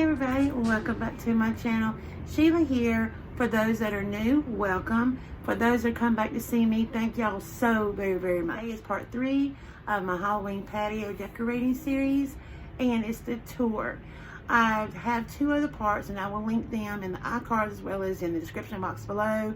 everybody, welcome back to my channel. Sheila here. For those that are new, welcome. For those that come back to see me, thank y'all so very much. Today is part 3 of my Halloween Patio Decorating Series, and it's the tour. I have 2 other parts, and I will link them in the iCard as well as in the description box below.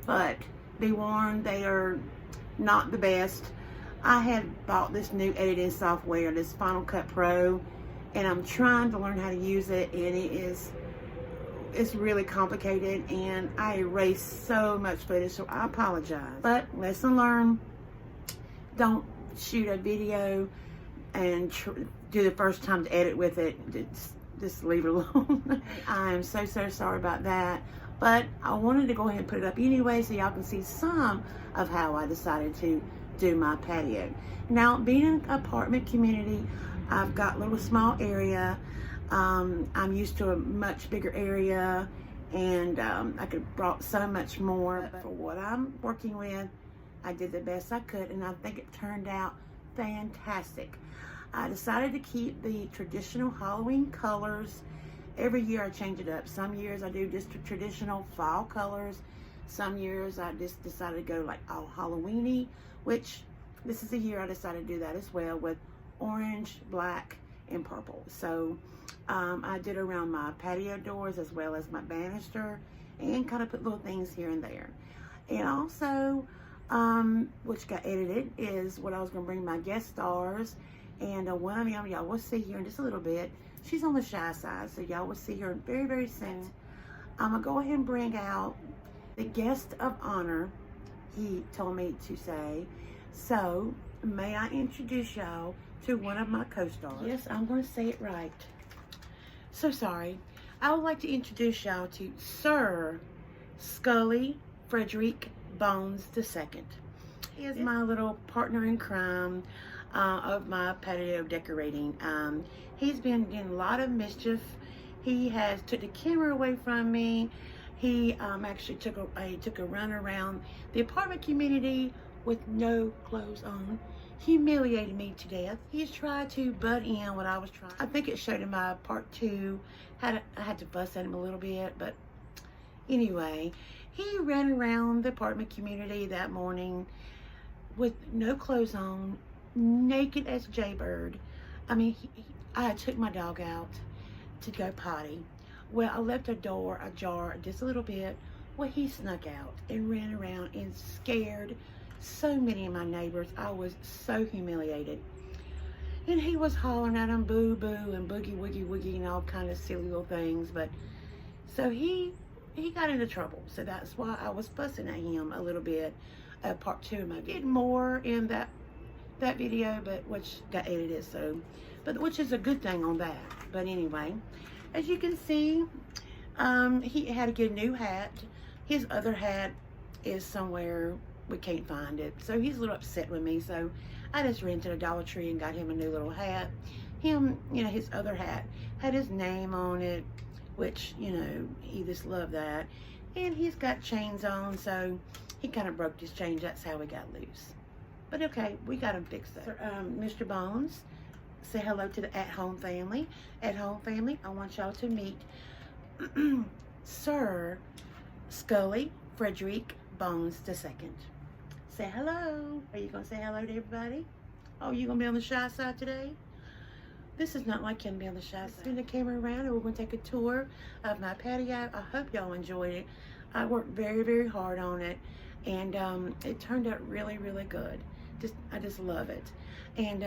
But be warned, they are not the best. I had bought this new editing software, this Final Cut Pro, and I'm trying to learn how to use it, and it's really complicated, and I erase so much footage, so I apologize. But lesson learned, don't shoot a video and do the first time to edit with it. Just leave it alone. I am so sorry about that, but I wanted to go ahead and put it up anyway so y'all can see some of how I decided to do my patio. Now, being in an apartment community, I've got a little small area. I'm used to a much bigger area, and I could have brought so much more. But for what I'm working with, I did the best I could, and I think it turned out fantastic. I decided to keep the traditional Halloween colors. Every year I change it up. Some years I do just the traditional fall colors. Some years I just decided to go like all Halloween-y, which this is the year I decided to do that as well, with orange, black, and purple. So I did around my patio doors as well as my banister, and kind of put little things here and there. And also, which got edited, is what I was going to bring my guest stars. And one of them y'all will see here in just a little bit. She's on the shy side, so y'all will see her very soon. I'm going to go ahead and bring out the guest of honor, he told me to say. So, may I introduce y'all to one of my co-stars? Yes, I'm going to say it right. So sorry. I would like to introduce y'all to Sir Scully Frederick Bones II. He is my little partner in crime of my patio decorating. He's been doing a lot of mischief. He has took the camera away from me. He actually took a run around the apartment community with no clothes on. Humiliated me to death. He's tried to butt in what I was trying. I think it showed in my part 2. I had to fuss at him a little bit, but anyway, he ran around the apartment community that morning with no clothes on, naked as Jaybird. I mean, I took my dog out to go potty. Well, I left the door ajar just a little bit. Well, he snuck out and ran around and scared so many of my neighbors. I was so humiliated. And he was hollering at them boo boo and boogie woogie woogie and all kind of silly little things. But so he got into trouble. So that's why I was fussing at him a little bit. Part 2 of my video. Did more in that video, but which got edited, so which is a good thing on that. But anyway, as you can see, he had to get a new hat. His other hat is somewhere, we can't find it, so he's a little upset with me. So I just rented a Dollar Tree and got him a new little hat. Him, you know, his other hat had his name on it, which, you know, he just loved that. And he's got chains on, so he kind of broke his chains. That's how we got loose. But okay, we got him fixed up. Mr. Bones, say hello to the at-home family. At-home family, I want y'all to meet Sir Scully Frederick Bones II. Say hello. Are you going to say hello to everybody? Oh, you going to be on the shy side today? This is not like him to be on the shy side. Spin the camera around, and we're going to take a tour of my patio. I hope y'all enjoyed it. I worked very hard on it, and it turned out really good. I just love it. And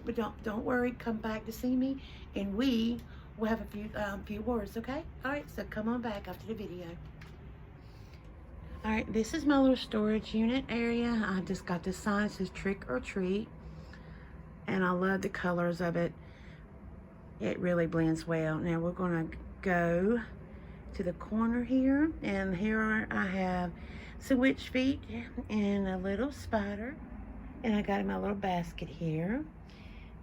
but don't worry, come back to see me, and we will have a few words, okay? All right, so come on back after the video. All right, this is my little storage unit area. I just got this sign that says trick or treat, and I love the colors of it. It really blends well. Now we're gonna go to the corner here, and here I have some witch feet and a little spider, and I got my little basket here.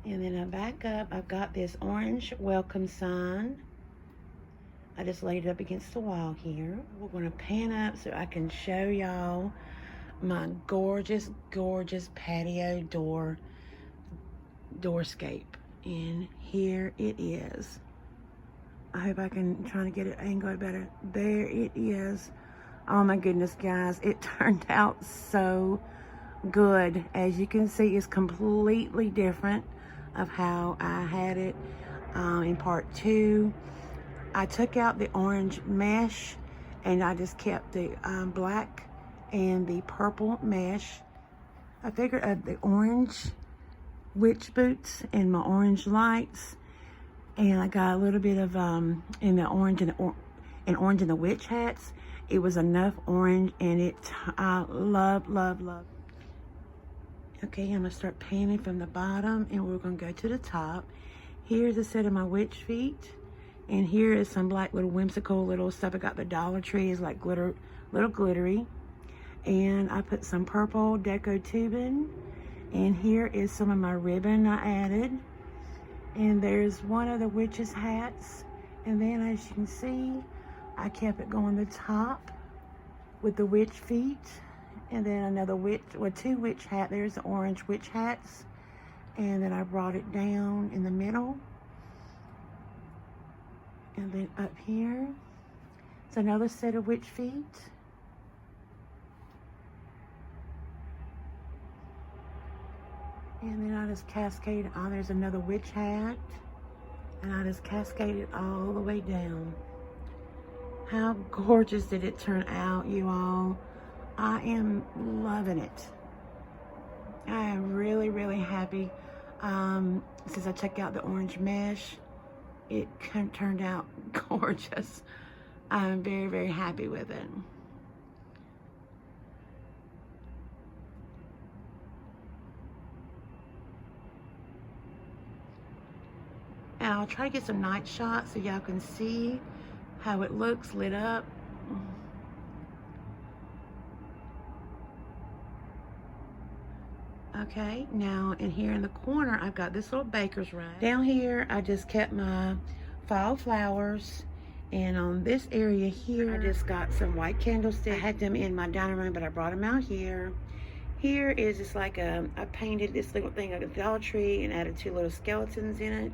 And then I back up, I've got this orange welcome sign. I just laid it up against the wall here. We're going to pan up so I can show y'all my gorgeous patio doorscape. And here it is. I hope I can try to get it angled better. There it is. Oh my goodness, guys. It turned out so good. As you can see, it's completely different of how I had it in part 2. I took out the orange mesh and I just kept the black and the purple mesh. I figured of the orange witch boots and my orange lights, and I got a little bit of in the orange and orange in the witch hats. It was enough orange, and I love. Okay, I'm gonna start painting from the bottom, and we're gonna go to the top. Here's a set of my witch feet, and here is some like little whimsical little stuff. I got the Dollar Tree, is like glitter, little glittery, and I put some purple deco tubing. And here is some of my ribbon I added. And there's one of the witch's hats. And then as you can see, I kept it going the top with the witch feet. And then another witch, well, 2 witch hat. There's the orange witch hats. And then I brought it down in the middle. And then up here, it's another set of witch feet. And then I just cascade, oh, there's another witch hat. And I just cascade it all the way down. How gorgeous did it turn out, you all? I am loving it. I am really, really happy. Since I checked out the orange mesh, it turned out gorgeous. I'm very, very happy with it. And I'll try to get some night shots so y'all can see how it looks lit up. Okay, now in here in the corner, I've got this little baker's rack. Down here, I just kept my fall flowers. And on this area here, I just got some white candlesticks. I had them in my dining room, but I brought them out here. Here is just like I painted this little thing of the Dollar Tree and added 2 little skeletons in it.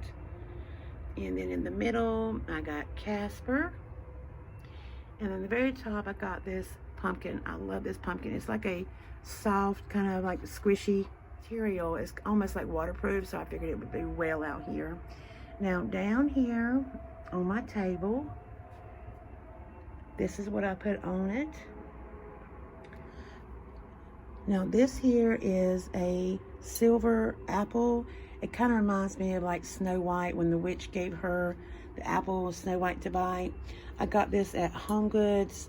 And then in the middle, I got Casper. And then the very top, I got this pumpkin. I love this pumpkin. It's like a soft, kind of like squishy material. It's almost like waterproof, so I figured it would be well out here. Now, down here on my table, this is what I put on it. Now, this here is a silver apple. It kind of reminds me of like Snow White when the witch gave her the apple of Snow White to bite. I got this at Home Goods,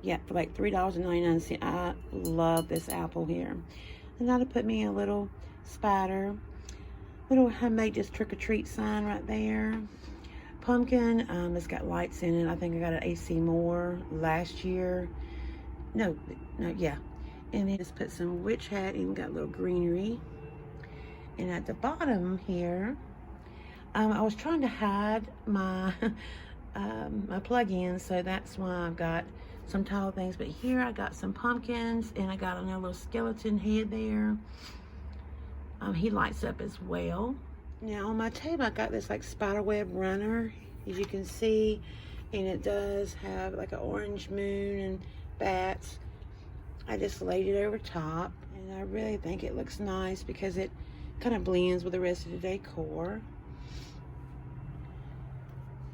yeah, for like $3.99. I love this apple here. And now to put me a little spider, little homemade just trick-or-treat sign right there. Pumpkin, it's got lights in it. I think I got an AC Moore last year. No, yeah. And then just put some witch hat, even got a little greenery. And at the bottom here, I was trying to hide my my plug-in, so that's why I've got some tall things. But here I got some pumpkins, and I got another little skeleton head there. He lights up as well. Now on my table, I got this like spiderweb runner, as you can see, and it does have like an orange moon and bats. I just laid it over top, and I really think it looks nice because it kind of blends with the rest of the decor.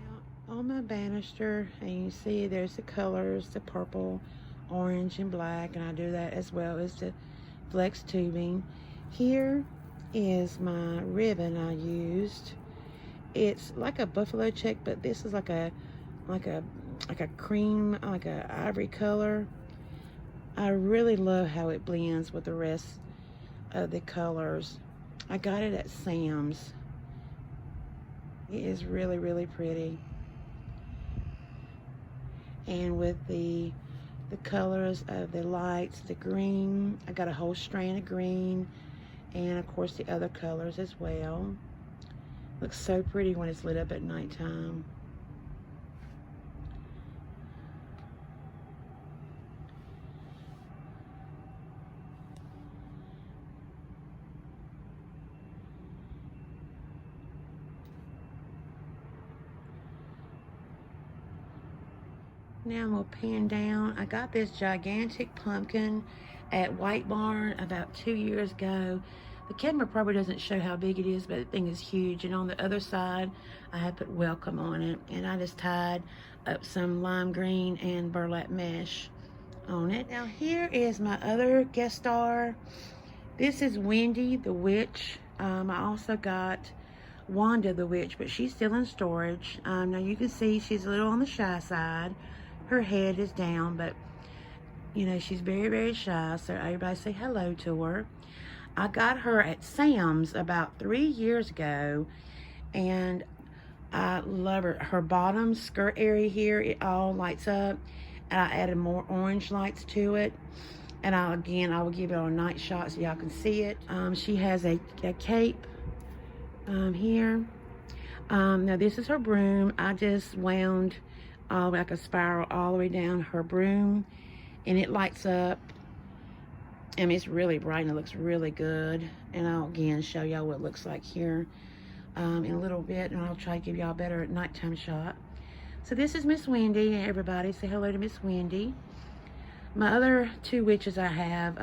Now, on my banister, and you see there's the colors, the purple, orange, and black, and I do that as well as the flex tubing. Here is my ribbon I used. It's like a buffalo check, but this is like a cream, like a ivory color. I really love how it blends with the rest of the colors. I got it at Sam's. It is really, really pretty. And with the colors of the lights, the green, I got a whole strand of green, and of course the other colors as well. Looks so pretty when it's lit up at nighttime. Now I'm gonna pan down. I got this gigantic pumpkin at White Barn about 2 years ago. The camera probably doesn't show how big it is, but the thing is huge. And on the other side, I had put welcome on it. And I just tied up some lime green and burlap mesh on it. Now here is my other guest star. This is Wendy the Witch. I also got Wanda the Witch, but she's still in storage. Now you can see she's a little on the shy side. Her head is down, but you know, she's very, very shy, so everybody say hello to her. I got her at Sam's about 3 years ago, and I love her. Her bottom skirt area here, it all lights up, and I added more orange lights to it. And I will give it a night shot so y'all can see it. She has a cape here. Now this is her broom. I just wound like a spiral all the way down her broom, and it lights up. I mean, it's really bright and it looks really good. And I'll again show y'all what it looks like here in a little bit, and I'll try to give y'all a better nighttime shot. So this is Miss Wendy. Everybody say hello to Miss Wendy. My other 2 witches I have,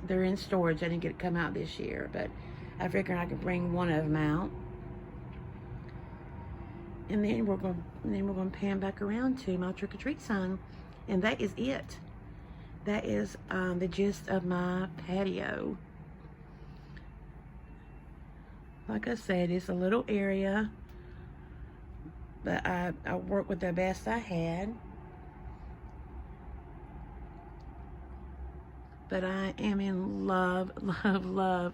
they're in storage. I didn't get to come out this year, but I figured I could bring one of them out. And then we're going to pan back around to my trick-or-treat sign, and that is it. That is the gist of my patio. Like I said, it's a little area, but I worked with the best I had. But I am in love, love, love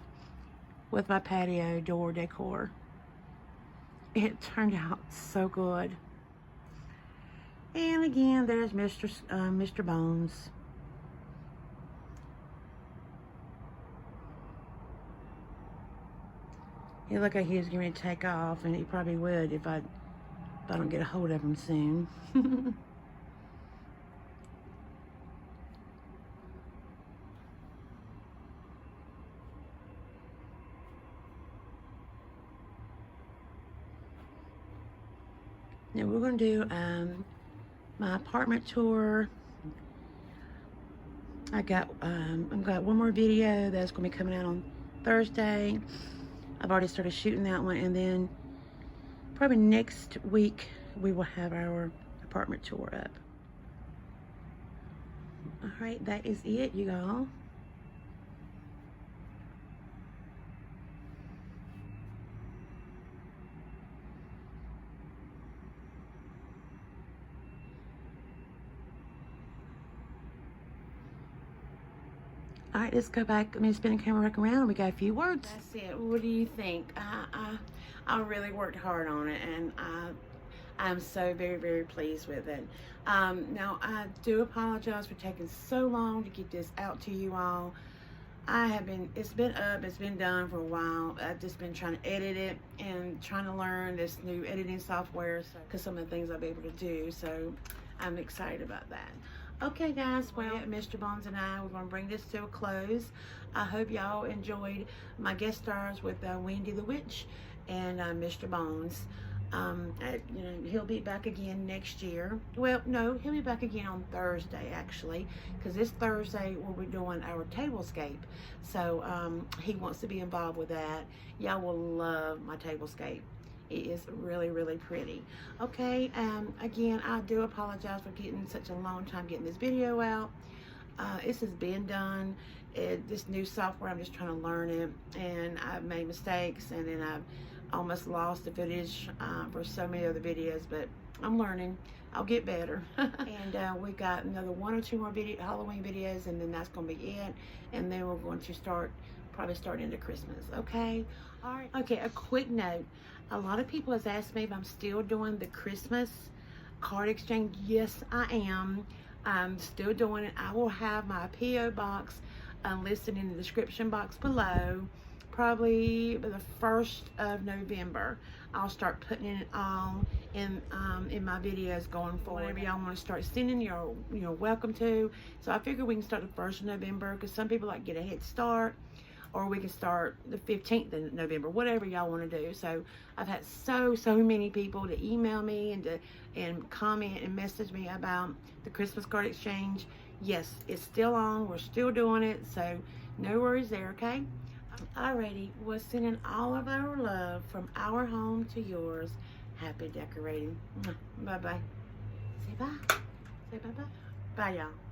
with my patio door decor. It turned out so good. And again, there's Mr. Bones. He looked like he was going to take off, and he probably would if I don't get a hold of him soon. Now we're going to do my apartment tour. I've got one more video that's going to be coming out on Thursday. I've already started shooting that one, and then probably next week we will have our apartment tour up. All right, that is it, you all. All right, let's go back. Let me spin the camera back around. We got a few words. That's it. What do you think? I really worked hard on it, and I'm so very, very pleased with it. Now, I do apologize for taking so long to get this out to you all. It's been up, it's been done for a while. I've just been trying to edit it and trying to learn this new editing software, because some of the things I'll be able to do. So I'm excited about that. Okay guys, well, Mr. Bones and we're going to bring this to a close. I hope y'all enjoyed my guest stars with Wendy the Witch and Mr. Bones. You know, he'll be back again next year. Well, no, he'll be back again on Thursday, actually, because this Thursday we'll be doing our tablescape. So he wants to be involved with that. Y'all will love my tablescape. It is really, really pretty. Okay, again, I do apologize for getting such a long time getting this video out. This has been done. This new software, I'm just trying to learn it, and I've made mistakes, and then I've almost lost the footage for so many other videos, but I'm learning. I'll get better. And we got another 1 or 2 more Halloween videos, and then that's going to be it. And then we're going to probably start into Christmas. Okay? All right. Okay, a quick note. A lot of people has asked me if I'm still doing the Christmas card exchange. Yes, I am. I'm still doing it. I will have my P.O. box listed in the description box below. Probably the 1st of November. I'll start putting it all in my videos going forward. Whatever y'all want to start sending, you're welcome to. So I figure we can start the 1st of November, because some people like get a head start or we can start the 15th of November, whatever y'all want to do. So I've had so many people to email me and comment and message me about the Christmas card exchange. Yes, it's still on. We're still doing it, so no worries there, okay? Alrighty, we're sending all of our love from our home to yours. Happy decorating. Bye-bye. Say bye. Say bye-bye. Bye, y'all.